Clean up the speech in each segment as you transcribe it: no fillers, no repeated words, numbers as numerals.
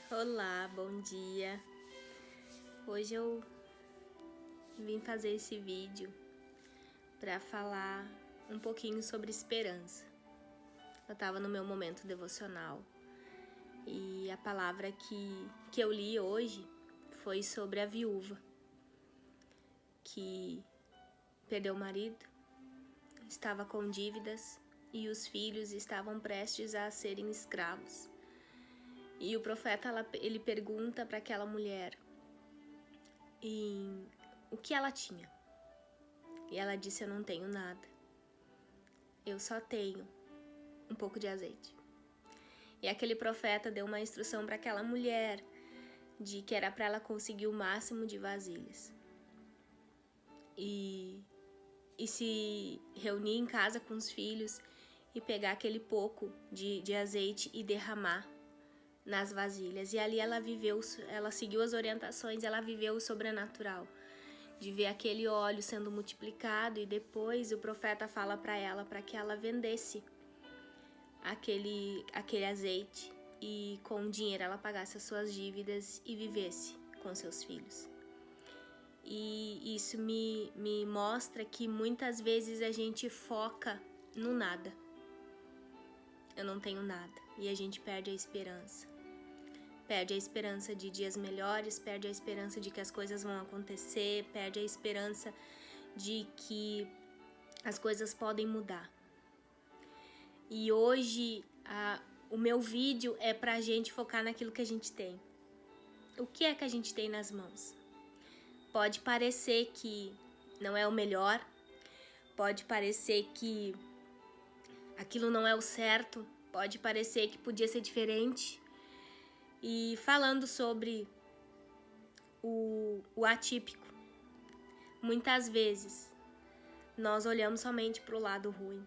Olá, bom dia. Hoje eu vim fazer esse vídeo para falar um pouquinho sobre esperança. Eu estava no meu momento devocional e a palavra que eu li hoje foi sobre a viúva que perdeu o marido, estava com dívidas e os filhos estavam prestes a serem escravos. E o profeta ele pergunta para aquela mulher o que ela tinha. E ela disse: eu não tenho nada. Eu só tenho um pouco de azeite. E aquele profeta deu uma instrução para aquela mulher de que era para ela conseguir o máximo de vasilhas. E se reunir em casa com os filhos e pegar aquele pouco de azeite e derramar nas vasilhas. E ali ela viveu, ela seguiu as orientações, ela viveu o sobrenatural, de ver aquele óleo sendo multiplicado. E depois o profeta fala para ela para que ela vendesse aquele azeite e com o dinheiro ela pagasse as suas dívidas e vivesse com seus filhos. E isso me mostra que muitas vezes a gente foca no nada. Eu não tenho nada. E a gente perde a esperança. Perde a esperança de dias melhores, perde a esperança de que as coisas vão acontecer, perde a esperança de que as coisas podem mudar. E hoje o meu vídeo é pra gente focar naquilo que a gente tem. O que é que a gente tem nas mãos? Pode parecer que não é o melhor, pode parecer que aquilo não é o certo, pode parecer que podia ser diferente. E falando sobre o atípico, muitas vezes nós olhamos somente para o lado ruim.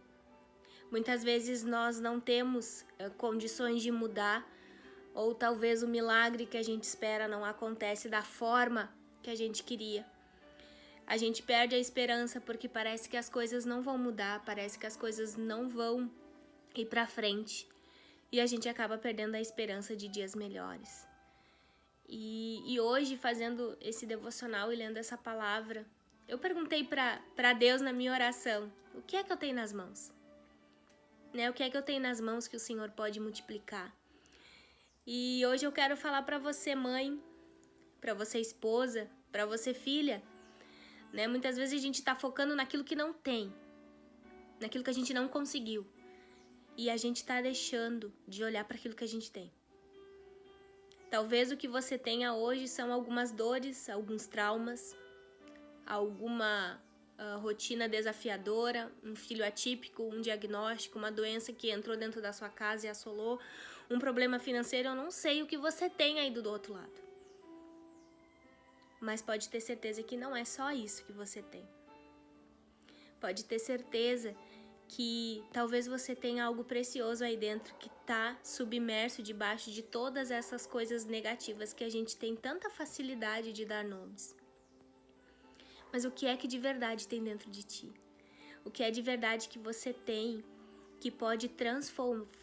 Muitas vezes nós não temos condições de mudar, ou talvez o milagre que a gente espera não acontece da forma que a gente queria. A gente perde a esperança porque parece que as coisas não vão mudar, parece que as coisas não vão ir para frente. E a gente acaba perdendo a esperança de dias melhores. E hoje, fazendo esse devocional e lendo essa palavra, eu perguntei para Deus na minha oração: o que é que eu tenho nas mãos? O que é que eu tenho nas mãos que o Senhor pode multiplicar? E hoje eu quero falar para você, mãe, para você, esposa, para você, filha. Muitas vezes a gente está focando naquilo que não tem, naquilo que a gente não conseguiu. E a gente está deixando de olhar para aquilo que a gente tem. Talvez o que você tenha hoje são algumas dores, alguns traumas, alguma rotina desafiadora, um filho atípico, um diagnóstico, uma doença que entrou dentro da sua casa e assolou, um problema financeiro. Eu não sei o que você tem aí do outro lado. Mas pode ter certeza que não é só isso que você tem. Pode ter certeza que talvez você tenha algo precioso aí dentro que está submerso debaixo de todas essas coisas negativas que a gente tem tanta facilidade de dar nomes. Mas o que é que de verdade tem dentro de ti? O que é de verdade que você tem que pode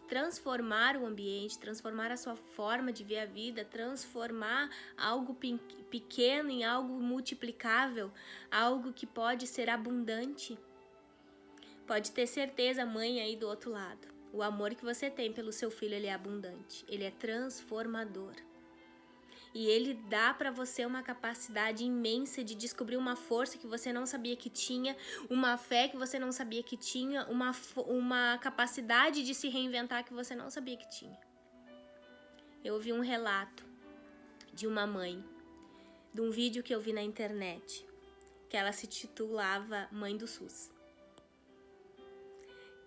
transformar o ambiente, transformar a sua forma de ver a vida, transformar algo pequeno em algo multiplicável, algo que pode ser abundante? Pode ter certeza, mãe, aí do outro lado. O amor que você tem pelo seu filho, ele é abundante. Ele é transformador. E ele dá para você uma capacidade imensa de descobrir uma força que você não sabia que tinha, uma fé que você não sabia que tinha, uma capacidade de se reinventar que você não sabia que tinha. Eu ouvi um relato de uma mãe, de um vídeo que eu vi na internet, que ela se titulava Mãe do SUS.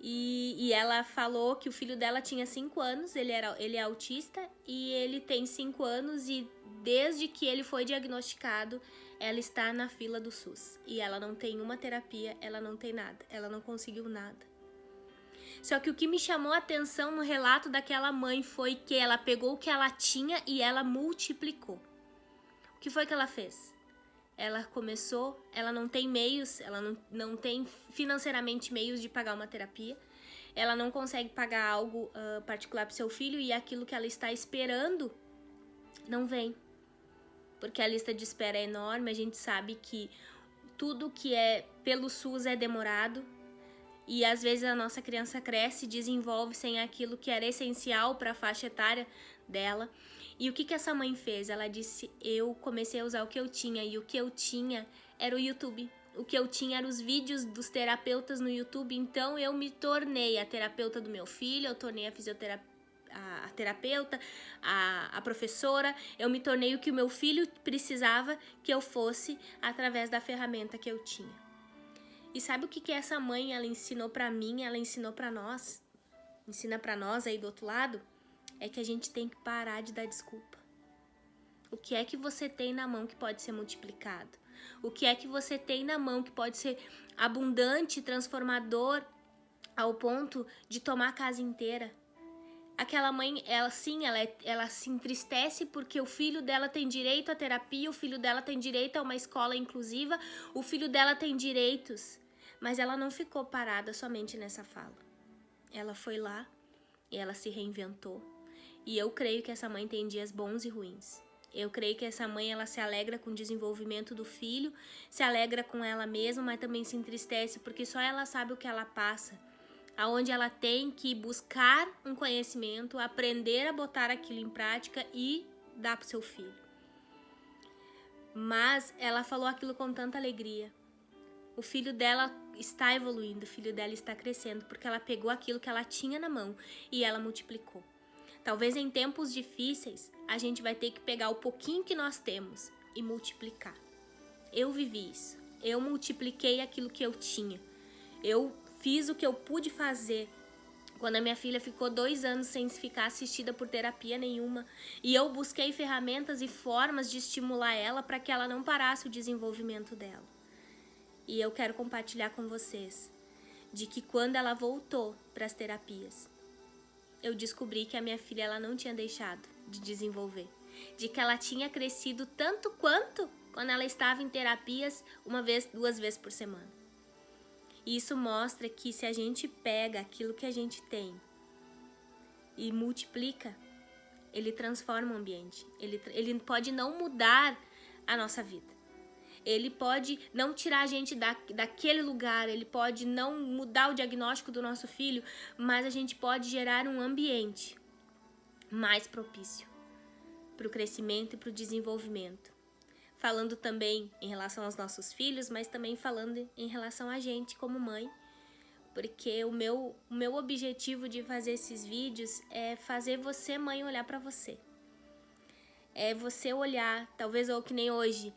E ela falou que o filho dela tinha 5 anos, ele é autista e ele tem 5 anos e desde que ele foi diagnosticado, ela está na fila do SUS. E ela não tem uma terapia, ela não tem nada, ela não conseguiu nada. Só que o que me chamou a atenção no relato daquela mãe foi que ela pegou o que ela tinha e ela multiplicou. O que foi que ela fez? Ela começou, ela não tem meios, ela não tem financeiramente meios de pagar uma terapia, ela não consegue pagar algo particular para o seu filho e aquilo que ela está esperando não vem. Porque a lista de espera é enorme, a gente sabe que tudo que é pelo SUS é demorado. E às vezes a nossa criança cresce e desenvolve sem aquilo que era essencial para a faixa etária dela. E o que essa mãe fez? Ela disse, eu comecei a usar o que eu tinha, e o que eu tinha era o YouTube. O que eu tinha eram os vídeos dos terapeutas no YouTube, então eu me tornei a terapeuta do meu filho, eu tornei a terapeuta, a professora, eu me tornei o que o meu filho precisava que eu fosse através da ferramenta que eu tinha. E sabe o que essa mãe, ela ensinou pra mim, ela ensinou pra nós, ensina pra nós aí do outro lado? É que a gente tem que parar de dar desculpa. O que é que você tem na mão que pode ser multiplicado? O que é que você tem na mão que pode ser abundante, transformador, ao ponto de tomar a casa inteira? Aquela mãe, ela se entristece porque o filho dela tem direito à terapia, o filho dela tem direito a uma escola inclusiva, o filho dela tem direitos. Mas ela não ficou parada somente nessa fala. Ela foi lá e ela se reinventou. E eu creio que essa mãe tem dias bons e ruins. Eu creio que essa mãe, ela se alegra com o desenvolvimento do filho, se alegra com ela mesma, mas também se entristece porque só ela sabe o que ela passa. Aonde ela tem que buscar um conhecimento, aprender a botar aquilo em prática e dar para o seu filho. Mas ela falou aquilo com tanta alegria. O filho dela está evoluindo, o filho dela está crescendo, porque ela pegou aquilo que ela tinha na mão e ela multiplicou. Talvez em tempos difíceis, a gente vai ter que pegar o pouquinho que nós temos e multiplicar. Eu vivi isso. Eu multipliquei aquilo que eu tinha. Eu fiz o que eu pude fazer quando a minha filha ficou 2 anos sem ficar assistida por terapia nenhuma. E eu busquei ferramentas e formas de estimular ela para que ela não parasse o desenvolvimento dela. E eu quero compartilhar com vocês de que quando ela voltou para as terapias, eu descobri que a minha filha, ela não tinha deixado de desenvolver. De que ela tinha crescido tanto quanto quando ela estava em terapias 1 vez, 2 vezes por semana. E isso mostra que se a gente pega aquilo que a gente tem e multiplica, ele transforma o ambiente. Ele pode não mudar a nossa vida. Ele pode não tirar a gente daquele lugar, ele pode não mudar o diagnóstico do nosso filho, mas a gente pode gerar um ambiente mais propício para o crescimento e para o desenvolvimento. Falando também em relação aos nossos filhos, mas também falando em relação a gente como mãe, porque o meu objetivo de fazer esses vídeos é fazer você, mãe, olhar para você. É você olhar, talvez ou que nem hoje,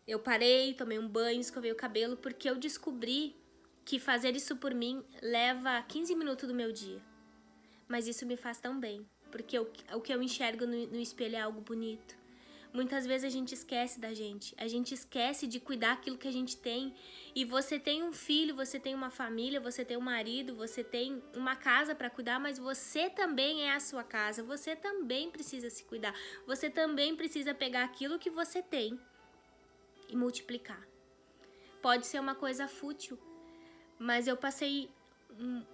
eu parei, tomei um banho, escovei o cabelo, porque eu descobri que fazer isso por mim leva 15 minutos do meu dia. Mas isso me faz tão bem, porque o que eu enxergo no espelho é algo bonito. Muitas vezes a gente esquece da gente, a gente esquece de cuidar daquilo que a gente tem. E você tem um filho, você tem uma família, você tem um marido, você tem uma casa para cuidar, mas você também é a sua casa, você também precisa se cuidar, você também precisa pegar aquilo que você tem e multiplicar. Pode ser uma coisa fútil, mas eu passei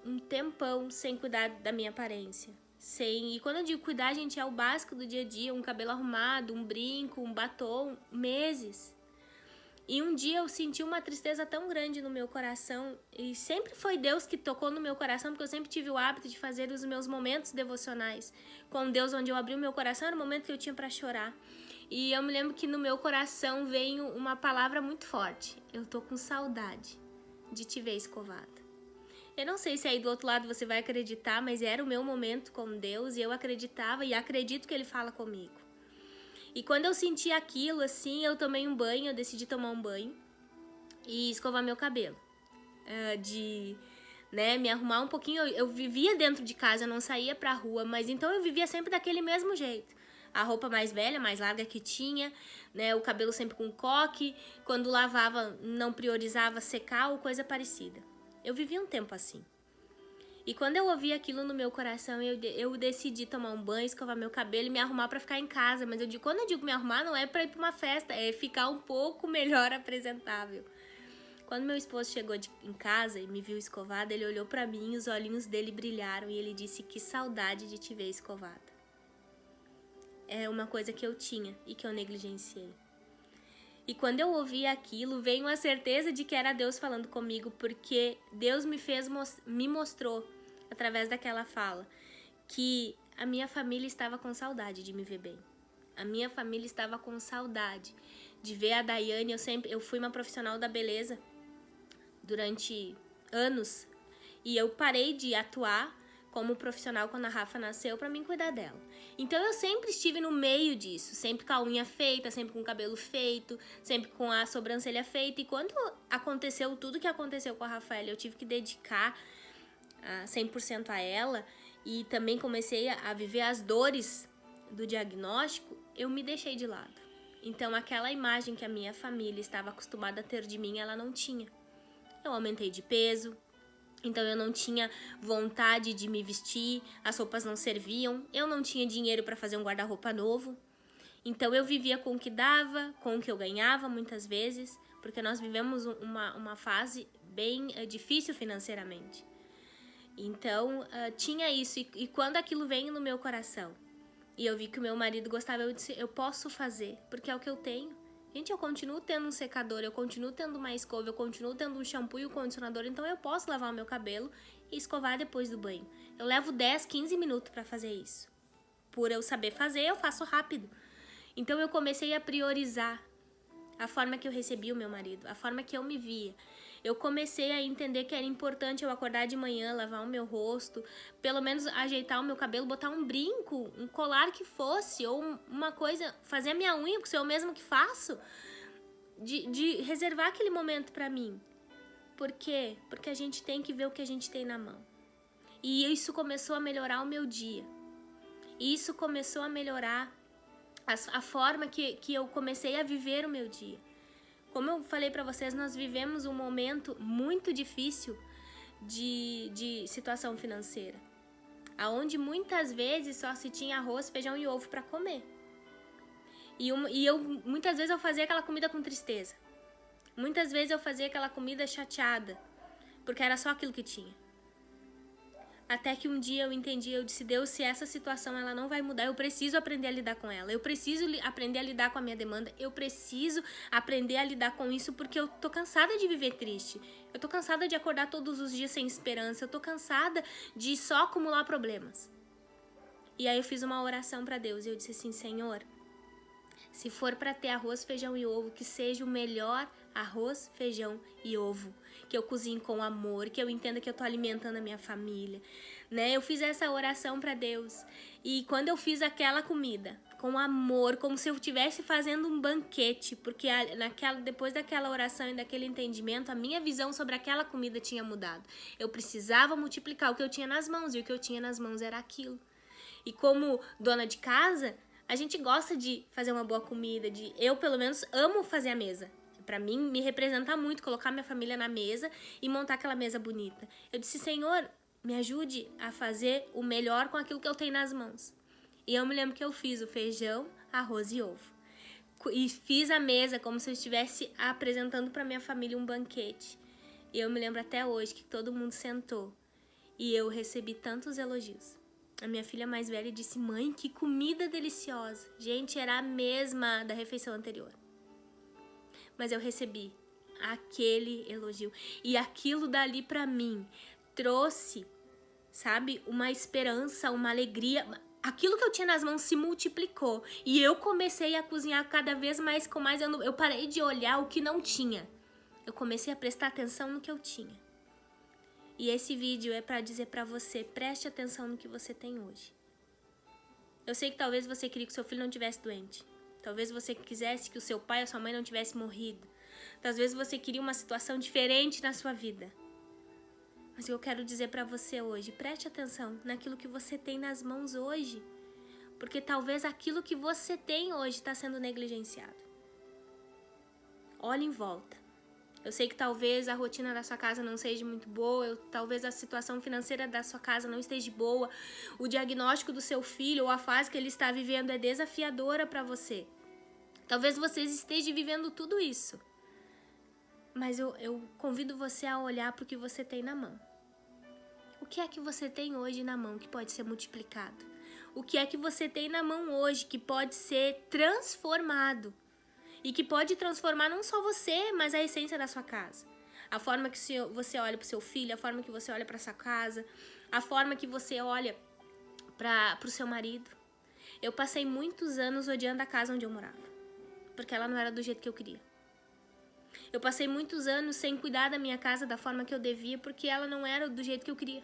um tempão sem cuidar da minha aparência. E quando eu digo cuidar, gente, é o básico do dia a dia, um cabelo arrumado, um brinco, um batom, meses. E um dia eu senti uma tristeza tão grande no meu coração, e sempre foi Deus que tocou no meu coração, porque eu sempre tive o hábito de fazer os meus momentos devocionais com Deus, onde eu abri o meu coração, era o momento que eu tinha para chorar. E eu me lembro que no meu coração veio uma palavra muito forte: eu tô com saudade de te ver escovada. Eu não sei se aí do outro lado você vai acreditar, mas era o meu momento com Deus e eu acreditava e acredito que Ele fala comigo. E quando eu senti aquilo, assim, eu tomei um banho, eu decidi tomar um banho e escovar meu cabelo. Me arrumar um pouquinho. Eu vivia dentro de casa, eu não saía pra rua, mas então eu vivia sempre daquele mesmo jeito. A roupa mais velha, mais larga que tinha, né? O cabelo sempre com coque. Quando lavava, não priorizava secar ou coisa parecida. Eu vivi um tempo assim. E quando eu ouvi aquilo no meu coração, eu decidi tomar um banho, escovar meu cabelo e me arrumar pra ficar em casa. Mas quando eu digo me arrumar, não é pra ir pra uma festa, é ficar um pouco melhor apresentável. Quando meu esposo chegou em casa e me viu escovada, ele olhou pra mim e os olhinhos dele brilharam e ele disse: que saudade de te ver escovada. é uma coisa que eu tinha e que eu negligenciei. E quando eu ouvi aquilo, veio a certeza de que era Deus falando comigo, porque Deus me mostrou, através daquela fala, que a minha família estava com saudade de me ver bem. A minha família estava com saudade de ver a Daiane. Eu fui uma profissional da beleza durante anos e eu parei de atuar como profissional quando a Rafa nasceu para mim cuidar dela. Então eu sempre estive no meio disso, sempre com a unha feita, sempre com o cabelo feito, sempre com a sobrancelha feita. E quando aconteceu tudo que aconteceu com a Rafaela, eu tive que dedicar 100% a ela e também comecei a viver as dores do diagnóstico, eu me deixei de lado. Então aquela imagem que a minha família estava acostumada a ter de mim, ela não tinha. Eu aumentei de peso, então eu não tinha vontade de me vestir, as roupas não serviam, eu não tinha dinheiro para fazer um guarda-roupa novo. Então eu vivia com o que dava, com o que eu ganhava muitas vezes, porque nós vivemos uma fase bem difícil financeiramente. Então tinha isso, e quando aquilo veio no meu coração, e eu vi que o meu marido gostava, eu disse, eu posso fazer, porque é o que eu tenho. Gente, eu continuo tendo um secador, eu continuo tendo uma escova, eu continuo tendo um shampoo e um condicionador, então eu posso lavar o meu cabelo e escovar depois do banho. Eu levo 10, 15 minutos para fazer isso. Por eu saber fazer, eu faço rápido. Então eu comecei a priorizar a forma que eu recebia o meu marido, a forma que eu me via. Eu comecei a entender que era importante eu acordar de manhã, lavar o meu rosto, pelo menos ajeitar o meu cabelo, botar um brinco, um colar que fosse, ou uma coisa, fazer a minha unha, porque sou eu mesma que faço, de reservar aquele momento pra mim. Por quê? Porque a gente tem que ver o que a gente tem na mão. E isso começou a melhorar o meu dia. E isso começou a melhorar a forma que eu comecei a viver o meu dia. Como eu falei pra vocês, nós vivemos um momento muito difícil de situação financeira, aonde muitas vezes só se tinha arroz, feijão e ovo pra comer. E muitas vezes eu fazia aquela comida com tristeza. Muitas vezes eu fazia aquela comida chateada, porque era só aquilo que tinha. Até que um dia eu entendi, eu disse, Deus, se essa situação ela não vai mudar, eu preciso aprender a lidar com ela. Eu preciso aprender a lidar com a minha demanda. Eu preciso aprender a lidar com isso porque eu tô cansada de viver triste. Eu tô cansada de acordar todos os dias sem esperança. Eu tô cansada de só acumular problemas. E aí eu fiz uma oração para Deus e eu disse assim, Senhor, se for para ter arroz, feijão e ovo, que seja o melhor arroz, feijão e ovo. Que eu cozinhe com amor, que eu entenda que eu tô alimentando a minha família, né? Eu fiz essa oração para Deus. E quando eu fiz aquela comida, com amor, como se eu estivesse fazendo um banquete, porque depois daquela oração e daquele entendimento, a minha visão sobre aquela comida tinha mudado. Eu precisava multiplicar o que eu tinha nas mãos, e o que eu tinha nas mãos era aquilo. E como dona de casa, a gente gosta de fazer uma boa comida, eu pelo menos amo fazer a mesa. Pra mim, me representa muito colocar minha família na mesa e montar aquela mesa bonita. Eu disse, Senhor, me ajude a fazer o melhor com aquilo que eu tenho nas mãos. E eu me lembro que eu fiz o feijão, arroz e ovo. E fiz a mesa como se eu estivesse apresentando pra minha família um banquete. E eu me lembro até hoje que todo mundo sentou. E eu recebi tantos elogios. A minha filha mais velha disse, mãe, que comida deliciosa. Gente, era a mesma da refeição anterior. Mas eu recebi aquele elogio. E aquilo dali pra mim trouxe, sabe, uma esperança, uma alegria. Aquilo que eu tinha nas mãos se multiplicou. E eu comecei a cozinhar cada vez mais com mais. Eu parei de olhar o que não tinha. Eu comecei a prestar atenção no que eu tinha. E esse vídeo é pra dizer pra você, preste atenção no que você tem hoje. Eu sei que talvez você queria que seu filho não tivesse doente. Talvez você quisesse que o seu pai ou sua mãe não tivesse morrido. Talvez você queria uma situação diferente na sua vida. Mas eu quero dizer pra você hoje, preste atenção naquilo que você tem nas mãos hoje. Porque talvez aquilo que você tem hoje está sendo negligenciado. Olhe em volta. Eu sei que talvez a rotina da sua casa não seja muito boa, talvez a situação financeira da sua casa não esteja boa, o diagnóstico do seu filho ou a fase que ele está vivendo é desafiadora para você. Talvez você esteja vivendo tudo isso. Mas eu convido você a olhar para o que você tem na mão. O que é que você tem hoje na mão que pode ser multiplicado? O que é que você tem na mão hoje que pode ser transformado? E que pode transformar não só você, mas a essência da sua casa. A forma que você olha para o seu filho, a forma que você olha para sua casa, a forma que você olha para o seu marido. Eu passei muitos anos odiando a casa onde eu morava, porque ela não era do jeito que eu queria. Eu passei muitos anos sem cuidar da minha casa da forma que eu devia, porque ela não era do jeito que eu queria.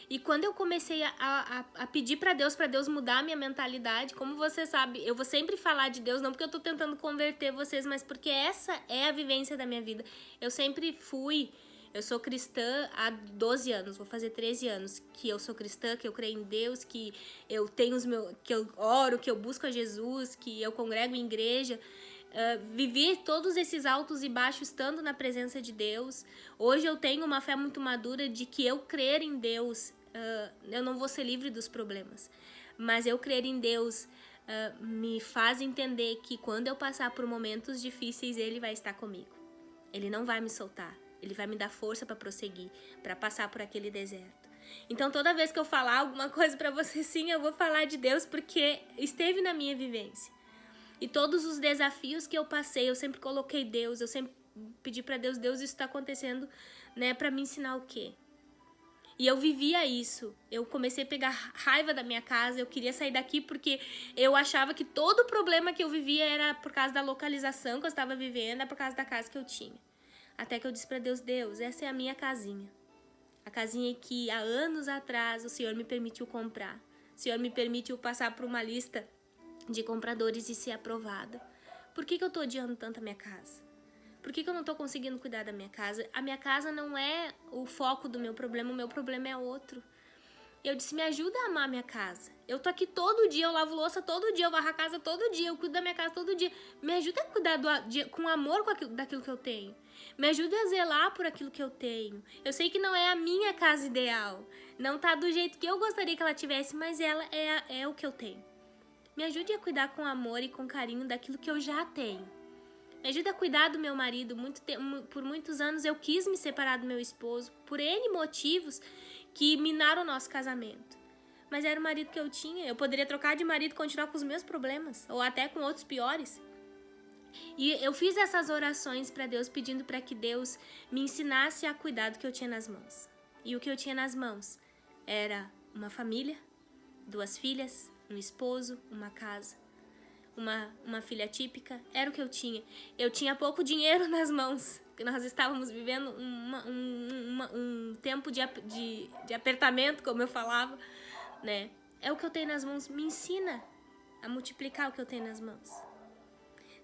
E quando eu comecei a pedir para Deus mudar a minha mentalidade, como você sabe, eu vou sempre falar de Deus, não porque eu tô tentando converter vocês, mas porque essa é a vivência da minha vida. Eu sou cristã há 12 anos, vou fazer 13 anos que eu sou cristã, que eu creio em Deus, que eu tenho que eu oro, que eu busco a Jesus, que eu congrego em igreja. Vivi todos esses altos e baixos estando na presença de Deus. Hoje eu tenho uma fé muito madura de que eu crer em Deus, eu não vou ser livre dos problemas, mas eu crer em Deus me faz entender que quando eu passar por momentos difíceis, Ele vai estar comigo. Ele não vai me soltar, Ele vai me dar força para prosseguir, para passar por aquele deserto. Então toda vez que eu falar alguma coisa para você, sim, eu vou falar de Deus porque esteve na minha vivência. E todos os desafios que eu passei, eu sempre coloquei Deus, eu sempre pedi para Deus, isso está acontecendo, né, para me ensinar o quê? E eu vivia isso. Eu comecei a pegar raiva da minha casa, eu queria sair daqui porque eu achava que todo o problema que eu vivia era por causa da localização que eu estava vivendo, era por causa da casa que eu tinha. Até que eu disse para Deus, essa é a minha casinha. A casinha que há anos atrás o Senhor me permitiu comprar. O Senhor me permitiu passar por uma lista de compradores e ser aprovada. Por que eu tô odiando tanto a minha casa? Por que eu não tô conseguindo cuidar da minha casa? A minha casa não é o foco do meu problema, o meu problema é outro. Eu disse, me ajuda a amar a minha casa. Eu tô aqui todo dia, eu lavo louça todo dia, eu varro a casa todo dia, eu cuido da minha casa todo dia. Me ajuda a cuidar com amor daquilo que eu tenho. Me ajuda a zelar por aquilo que eu tenho. Eu sei que não é a minha casa ideal. Não tá do jeito que eu gostaria que ela tivesse, mas ela é o que eu tenho. Me ajude a cuidar com amor e com carinho daquilo que eu já tenho. Me ajude a cuidar do meu marido. Por muitos anos eu quis me separar do meu esposo por N motivos que minaram o nosso casamento. Mas era o marido que eu tinha. Eu poderia trocar de marido e continuar com os meus problemas, ou até com outros piores. E eu fiz essas orações para Deus, pedindo para que Deus me ensinasse a cuidar do que eu tinha nas mãos. E o que eu tinha nas mãos era uma família, 2 filhas, um esposo, uma casa, uma filha típica, era o que eu tinha. Eu tinha pouco dinheiro nas mãos, porque nós estávamos vivendo um tempo de apertamento, como eu falava, né? É o que eu tenho nas mãos, me ensina a multiplicar o que eu tenho nas mãos.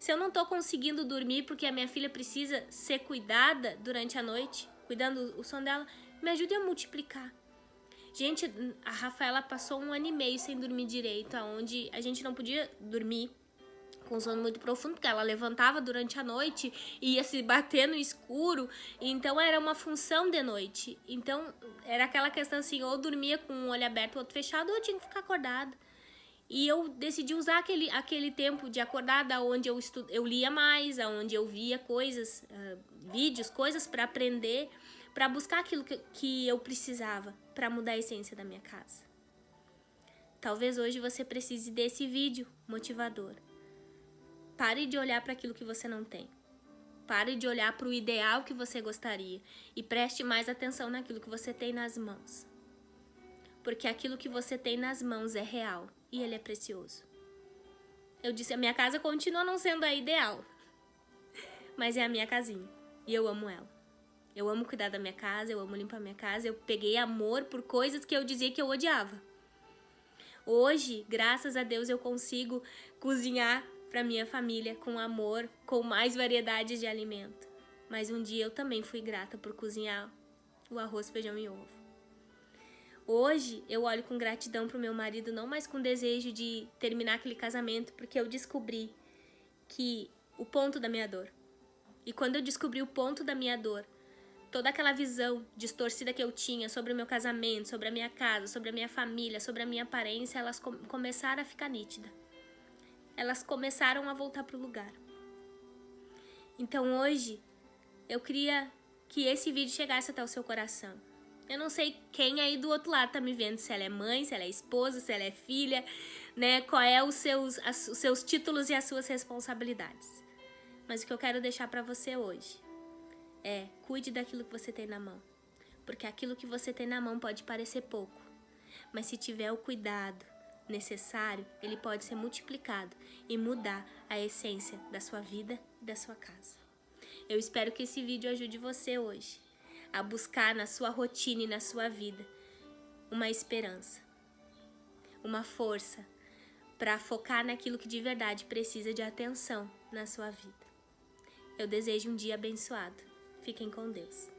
Se eu não tô conseguindo dormir porque a minha filha precisa ser cuidada durante a noite, cuidando o sono dela, me ajude a multiplicar. Gente, a Rafaela passou 1 ano e meio sem dormir direito, onde a gente não podia dormir com sono muito profundo, porque ela levantava durante a noite e ia se bater no escuro, então era uma função de noite. Então era aquela questão assim, ou dormia com um olho aberto, outro fechado, ou eu tinha que ficar acordada. E eu decidi usar aquele tempo de acordada, onde eu lia mais, onde eu via coisas, vídeos, coisas para aprender, para buscar aquilo que eu precisava para mudar a essência da minha casa. Talvez hoje você precise desse vídeo motivador. Pare de olhar para aquilo que você não tem. Pare de olhar para o ideal que você gostaria e preste mais atenção naquilo que você tem nas mãos. Porque aquilo que você tem nas mãos é real e ele é precioso. Eu disse, a minha casa continua não sendo a ideal, mas é a minha casinha e eu amo ela. Eu amo cuidar da minha casa, eu amo limpar a minha casa. Eu peguei amor por coisas que eu dizia que eu odiava. Hoje, graças a Deus, eu consigo cozinhar para minha família com amor, com mais variedades de alimento. Mas um dia eu também fui grata por cozinhar o arroz, feijão e ovo. Hoje, eu olho com gratidão pro meu marido, não mais com desejo de terminar aquele casamento, porque eu descobri que o ponto da minha dor. E quando eu descobri o ponto da minha dor, toda aquela visão distorcida que eu tinha sobre o meu casamento, sobre a minha casa, sobre a minha família, sobre a minha aparência, elas começaram a ficar nítidas. Elas começaram a voltar pro lugar. Então hoje, eu queria que esse vídeo chegasse até o seu coração. Eu não sei quem aí do outro lado tá me vendo, se ela é mãe, se ela é esposa, se ela é filha, né? Qual é os seus títulos e as suas responsabilidades. Mas o que eu quero deixar pra você hoje é: cuide daquilo que você tem na mão. Porque aquilo que você tem na mão pode parecer pouco, mas se tiver o cuidado necessário, ele pode ser multiplicado e mudar a essência da sua vida e da sua casa. Eu espero que esse vídeo ajude você hoje a buscar na sua rotina e na sua vida uma esperança, uma força para focar naquilo que de verdade precisa de atenção na sua vida. Eu desejo um dia abençoado. Fiquem com Deus.